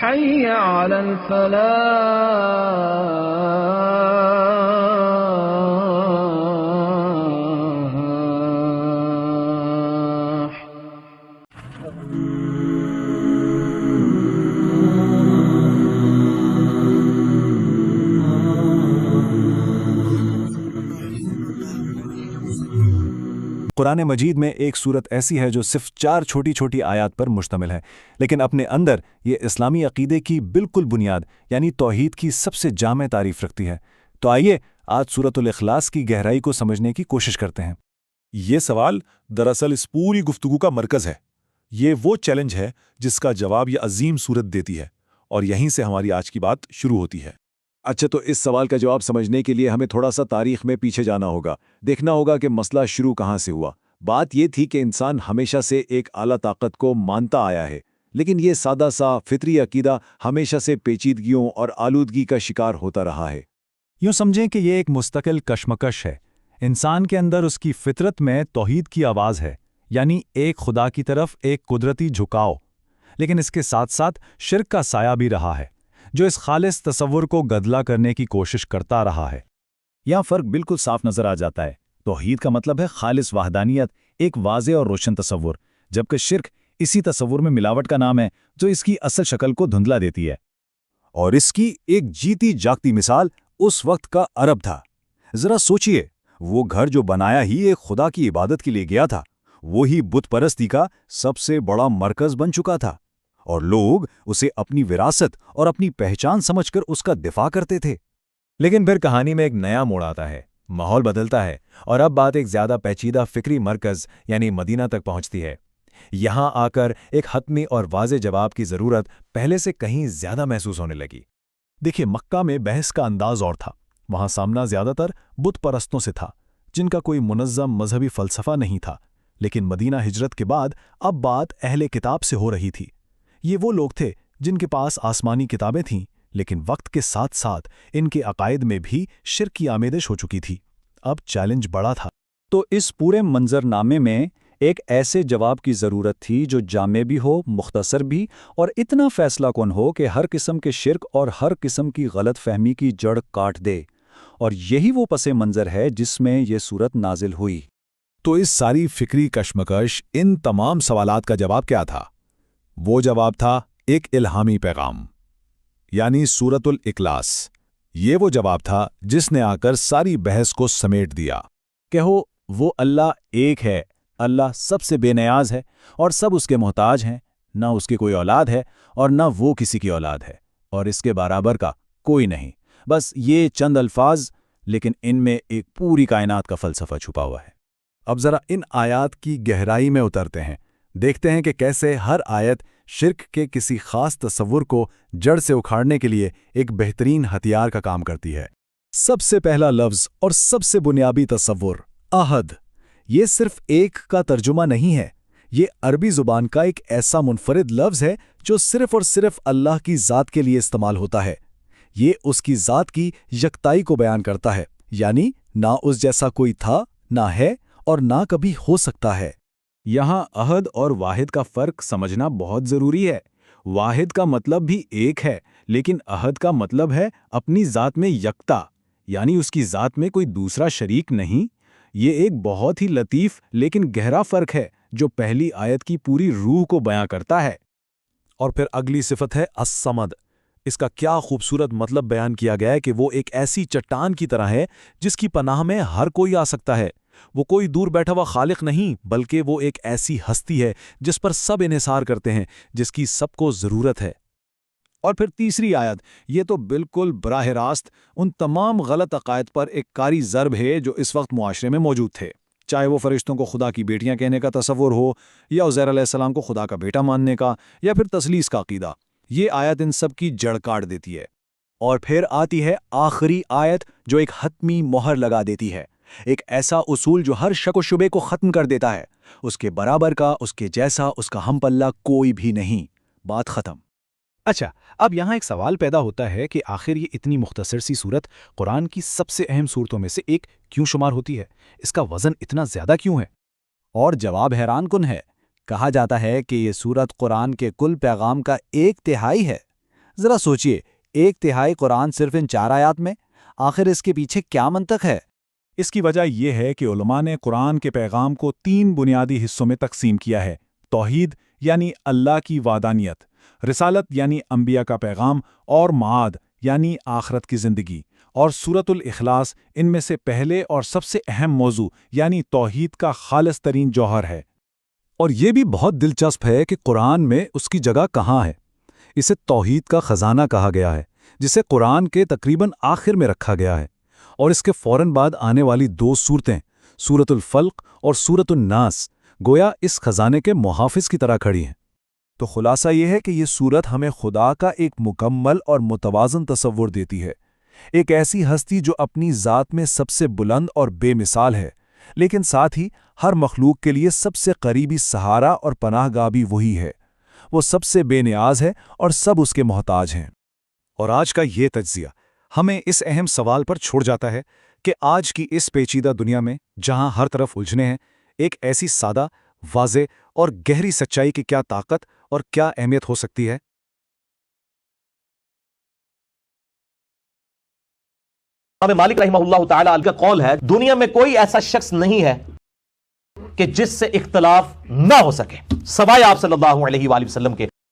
حي على الفلاح. قرآن مجید میں ایک صورت ایسی ہے جو صرف 4 چھوٹی چھوٹی آیات پر مشتمل ہے، لیکن اپنے اندر یہ اسلامی عقیدے کی بالکل بنیاد یعنی توحید کی سب سے جامع تعریف رکھتی ہے۔ تو آئیے آج سورۃ الاخلاص کی گہرائی کو سمجھنے کی کوشش کرتے ہیں۔ یہ سوال دراصل اس پوری گفتگو کا مرکز ہے۔ یہ وہ چیلنج ہے جس کا جواب یہ عظیم صورت دیتی ہے، اور یہیں سے ہماری آج کی بات شروع ہوتی ہے۔ اچھا، تو اس سوال کا جواب سمجھنے کے لیے ہمیں تھوڑا سا تاریخ میں پیچھے جانا ہوگا، دیکھنا ہوگا کہ مسئلہ شروع کہاں سے ہوا۔ بات یہ تھی کہ انسان ہمیشہ سے ایک اعلیٰ طاقت کو مانتا آیا ہے، لیکن یہ سادہ سا فطری عقیدہ ہمیشہ سے پیچیدگیوں اور آلودگی کا شکار ہوتا رہا ہے۔ یوں سمجھیں کہ یہ ایک مستقل کشمکش ہے۔ انسان کے اندر اس کی فطرت میں توحید کی آواز ہے، یعنی ایک خدا کی طرف ایک قدرتی جھکاؤ، لیکن اس کے ساتھ ساتھ شرک کا سایہ بھی رہا ہے، جو اس خالص تصور کو گدلا کرنے کی کوشش کرتا رہا ہے۔ یہاں فرق بالکل صاف نظر آ جاتا ہے۔ توحید کا مطلب ہے خالص وحدانیت، ایک واضح اور روشن تصور، جبکہ شرک اسی تصور میں ملاوٹ کا نام ہے جو اس کی اصل شکل کو دھندلا دیتی ہے۔ اور اس کی ایک جیتی جاگتی مثال اس وقت کا عرب تھا۔ ذرا سوچئے، وہ گھر جو بنایا ہی ایک خدا کی عبادت کے لیے گیا تھا، وہی بت پرستی کا سب سے بڑا مرکز بن چکا تھا، اور لوگ اسے اپنی وراثت اور اپنی پہچان سمجھ کر اس کا دفاع کرتے تھے۔ لیکن پھر کہانی میں ایک نیا موڑ آتا ہے، ماحول بدلتا ہے، اور اب بات ایک زیادہ پیچیدہ فکری مرکز یعنی مدینہ تک پہنچتی ہے۔ یہاں آ کر ایک حتمی اور واضح جواب کی ضرورت پہلے سے کہیں زیادہ محسوس ہونے لگی۔ دیکھیے، مکہ میں بحث کا انداز اور تھا۔ وہاں سامنا زیادہ تر بت پرستوں سے تھا، جن کا کوئی منظم مذہبی فلسفہ نہیں تھا۔ لیکن مدینہ ہجرت کے بعد اب بات اہل کتاب سے ہو رہی تھی۔ یہ وہ لوگ تھے جن کے پاس آسمانی کتابیں تھیں، لیکن وقت کے ساتھ ساتھ ان کے عقائد میں بھی شرک کی آمیزش ہو چکی تھی۔ اب چیلنج بڑا تھا۔ تو اس پورے منظر نامے میں ایک ایسے جواب کی ضرورت تھی جو جامع بھی ہو، مختصر بھی، اور اتنا فیصلہ کن ہو کہ ہر قسم کے شرک اور ہر قسم کی غلط فہمی کی جڑ کاٹ دے۔ اور یہی وہ پس منظر ہے جس میں یہ صورت نازل ہوئی۔ تو اس ساری فکری کشمکش، ان تمام سوالات کا جواب کیا تھا؟ وہ جواب تھا ایک الہامی پیغام، یعنی سورۃ الاخلاص۔ یہ وہ جواب تھا جس نے آ کر ساری بحث کو سمیٹ دیا۔ کہو، وہ اللہ ایک ہے، اللہ سب سے بے نیاز ہے اور سب اس کے محتاج ہیں، نہ اس کی کوئی اولاد ہے اور نہ وہ کسی کی اولاد ہے، اور اس کے برابر کا کوئی نہیں۔ بس یہ چند الفاظ، لیکن ان میں ایک پوری کائنات کا فلسفہ چھپا ہوا ہے۔ اب ذرا ان آیات کی گہرائی میں اترتے ہیں، دیکھتے ہیں کہ کیسے ہر آیت شرک کے کسی خاص تصور کو جڑ سے اکھاڑنے کے لیے ایک بہترین ہتھیار کا کام کرتی ہے۔ سب سے پہلا لفظ اور سب سے بنیادی تصور، عہد۔ یہ صرف ایک کا ترجمہ نہیں ہے، یہ عربی زبان کا ایک ایسا منفرد لفظ ہے جو صرف اور صرف اللہ کی ذات کے لیے استعمال ہوتا ہے۔ یہ اس کی ذات کی یکتائی کو بیان کرتا ہے، یعنی نہ اس جیسا کوئی تھا، نہ ہے اور نہ کبھی ہو سکتا ہے۔ یہاں عہد اور واحد کا فرق سمجھنا بہت ضروری ہے۔ واحد کا مطلب بھی ایک ہے، لیکن عہد کا مطلب ہے اپنی ذات میں یکتا، یعنی اس کی ذات میں کوئی دوسرا شریک نہیں۔ یہ ایک بہت ہی لطیف لیکن گہرا فرق ہے جو پہلی آیت کی پوری روح کو بیان کرتا ہے۔ اور پھر اگلی صفت ہے الصمد۔ اس کا کیا خوبصورت مطلب بیان کیا گیا ہے کہ وہ ایک ایسی چٹان کی طرح ہے جس کی پناہ میں ہر کوئی آ سکتا ہے۔ وہ کوئی دور بیٹھا ہوا خالق نہیں، بلکہ وہ ایک ایسی ہستی ہے جس پر سب انحصار کرتے ہیں، جس کی سب کو ضرورت ہے۔ اور پھر تیسری آیت، یہ تو بالکل براہ راست ان تمام غلط عقائد پر ایک کاری ضرب ہے جو اس وقت معاشرے میں موجود تھے، چاہے وہ فرشتوں کو خدا کی بیٹیاں کہنے کا تصور ہو، یا عزیر علیہ السلام کو خدا کا بیٹا ماننے کا، یا پھر تثلیث کا عقیدہ۔ یہ آیت ان سب کی جڑ کاٹ دیتی ہے۔ اور پھر آتی ہے آخری آیت جو ایک حتمی مہر لگا دیتی ہے، ایک ایسا اصول جو ہر شک و شبے کو ختم کر دیتا ہے۔ اس کے برابر کا، اس کے جیسا، اس کا ہم پلہ کوئی بھی نہیں۔ بات ختم۔ اچھا، اب یہاں ایک سوال پیدا ہوتا ہے کہ آخر یہ اتنی مختصر سی صورت قرآن کی سب سے اہم صورتوں میں سے ایک کیوں شمار ہوتی ہے؟ اس کا وزن اتنا زیادہ کیوں ہے؟ اور جواب حیران کن ہے۔ کہا جاتا ہے کہ یہ سورت قرآن کے کل پیغام کا 1/3 ہے۔ ذرا سوچئے، 1/3 قرآن صرف ان 4 آیات میں، آخر اس کے پیچھے کیا منطق ہے؟ اس کی وجہ یہ ہے کہ علماء نے قرآن کے پیغام کو 3 بنیادی حصوں میں تقسیم کیا ہے: توحید یعنی اللہ کی وحدانیت، رسالت یعنی انبیاء کا پیغام، اور معاد یعنی آخرت کی زندگی، اور سورۃ الاخلاص ان میں سے پہلے اور سب سے اہم موضوع یعنی توحید کا خالص ترین جوہر ہے۔ اور یہ بھی بہت دلچسپ ہے کہ قرآن میں اس کی جگہ کہاں ہے۔ اسے توحید کا خزانہ کہا گیا ہے، جسے قرآن کے تقریباً آخر میں رکھا گیا ہے، اور اس کے فوراً بعد آنے والی 2 سورتیں سورۃ الفلق اور سورۃ الناس گویا اس خزانے کے محافظ کی طرح کھڑی ہیں۔ تو خلاصہ یہ ہے کہ یہ سورت ہمیں خدا کا ایک مکمل اور متوازن تصور دیتی ہے، ایک ایسی ہستی جو اپنی ذات میں سب سے بلند اور بے مثال ہے، لیکن ساتھ ہی ہر مخلوق کے لیے سب سے قریبی سہارا اور پناہ گاہ بھی وہی ہے۔ وہ سب سے بے نیاز ہے اور سب اس کے محتاج ہیں۔ اور آج کا یہ تجزیہ ہمیں اس اہم سوال پر چھوڑ جاتا ہے کہ آج کی اس پیچیدہ دنیا میں جہاں ہر طرف الجھنے ہیں، ایک ایسی سادہ، واضح اور گہری سچائی کی کیا طاقت اور کیا اہمیت ہو سکتی ہے۔ امام مالک رحمہ اللہ تعالیٰ کا قول ہے، دنیا میں کوئی ایسا شخص نہیں ہے کہ جس سے اختلاف نہ ہو سکے سوائے آپ صلی اللہ علیہ وآلہ وسلم کے۔